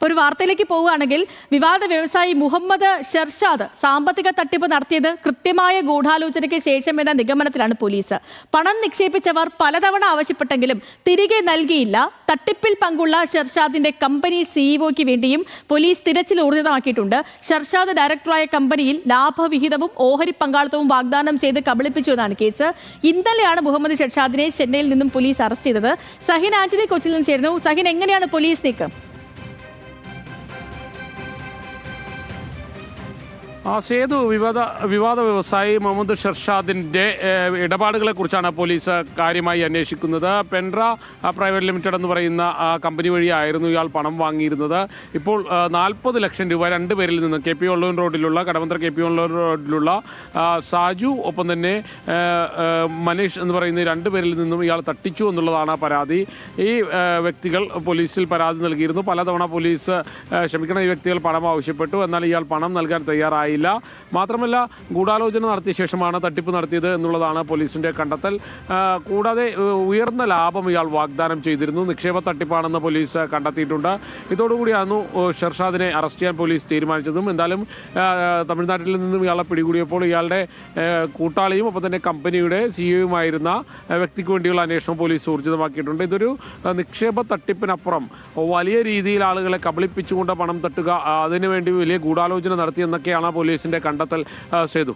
ഒരു വാർത്തയിലേക്ക് പോവുകയാണെങ്കിൽ വിവാദ വ്യവസായി മുഹമ്മദ് ഷെർഷാദ് സാമ്പത്തിക തട്ടിപ്പ് നടത്തിയത് കൃത്യമായ ഗൂഢാലോചനയ്ക്ക് ശേഷം എന്ന നിഗമനത്തിലാണ് പോലീസ്. പണം നിക്ഷേപിച്ചവർ പലതവണ ആവശ്യപ്പെട്ടെങ്കിലും തിരികെ നൽകിയില്ല. തട്ടിപ്പിൽ പങ്കുള്ള ഷെർഷാദിന്റെ കമ്പനി സിഇഒയ്ക്ക് വേണ്ടിയും പോലീസ് തിരച്ചിൽ ഊർജിതമാക്കിയിട്ടുണ്ട്. ഷെർഷാദ് ഡയറക്ടറായ കമ്പനിയിൽ ലാഭവിഹിതവും ഓഹരി പങ്കാളിത്തവും വാഗ്ദാനം ചെയ്ത് കബളിപ്പിച്ചു എന്നാണ് കേസ്. ഇന്നലെയാണ് മുഹമ്മദ് ഷെർഷാദിനെ ചെന്നൈയിൽ നിന്നും പോലീസ് അറസ്റ്റ് ചെയ്തത്. സഹിൻ ആന്റണി കൊച്ചിയിൽ നിന്ന് ചേരുന്നു. സഹിൻ, എങ്ങനെയാണ് പോലീസ് നീക്കം? സേതു, വിവാദ വ്യവസായി മുഹമ്മദ് ഷെർഷാദിൻ്റെ ഇടപാടുകളെ കുറിച്ചാണ് പോലീസ് കാര്യമായി അന്വേഷിക്കുന്നത്. പെൻഡ്ര പ്രൈവറ്റ് ലിമിറ്റഡ് എന്ന് പറയുന്ന കമ്പനി വഴിയായിരുന്നു ഇയാൾ പണം വാങ്ങിയിരുന്നത്. ഇപ്പോൾ 40 ലക്ഷം രൂപ രണ്ടുപേരിൽ നിന്ന് KP ഒള്ളൂർ റോഡിലുള്ള കടവന്ത്ര KP ഒള്ളൂർ റോഡിലുള്ള സാജു ഒപ്പം തന്നെ മനീഷ് എന്ന് പറയുന്ന രണ്ടുപേരിൽ നിന്നും ഇയാൾ തട്ടിച്ചു എന്നുള്ളതാണ് പരാതി. ഈ വ്യക്തികൾ പോലീസിൽ പരാതി നൽകിയിരുന്നു. പലതവണ പോലീസ് ഈ വ്യക്തികൾ പണം ആവശ്യപ്പെട്ടു, എന്നാൽ ഇയാൾ പണം നൽകാൻ തയ്യാറായി. മാത്രമല്ല, ഗൂഢാലോചന നടത്തിയ ശേഷമാണ് തട്ടിപ്പ് നടത്തിയത് എന്നുള്ളതാണ് പോലീസിന്റെ കണ്ടെത്തൽ. കൂടാതെ ഉയർന്ന ലാഭം ഇയാൾ വാഗ്ദാനം ചെയ്തിരുന്നു. നിക്ഷേപ തട്ടിപ്പാണെന്ന് പോലീസ് കണ്ടെത്തിയിട്ടുണ്ട്. ഇതോടുകൂടിയാണ് ഷെർഷാദിനെ അറസ്റ്റ് ചെയ്യാൻ പോലീസ് തീരുമാനിച്ചതും. എന്തായാലും തമിഴ്നാട്ടിൽ നിന്നും ഇയാളെ പിടികൂടിയപ്പോൾ ഇയാളുടെ കൂട്ടാളിയും ഒപ്പം തന്നെ കമ്പനിയുടെ സിഇഒയുമായിരുന്ന വ്യക്തിക്ക് വേണ്ടിയുള്ള അന്വേഷണം പോലീസ് ഊർജിതമാക്കിയിട്ടുണ്ട്. ഇതൊരു നിക്ഷേപ തട്ടിപ്പിനപ്പുറം വലിയ രീതിയിൽ ആളുകളെ കബളിപ്പിച്ചുകൊണ്ട് പണം തട്ടുക, അതിനുവേണ്ടി വലിയ ഗൂഢാലോചന നടത്തിയെന്നൊക്കെയാണ് പോലീസിന്റെ കണ്ടെത്തൽ. സേതു.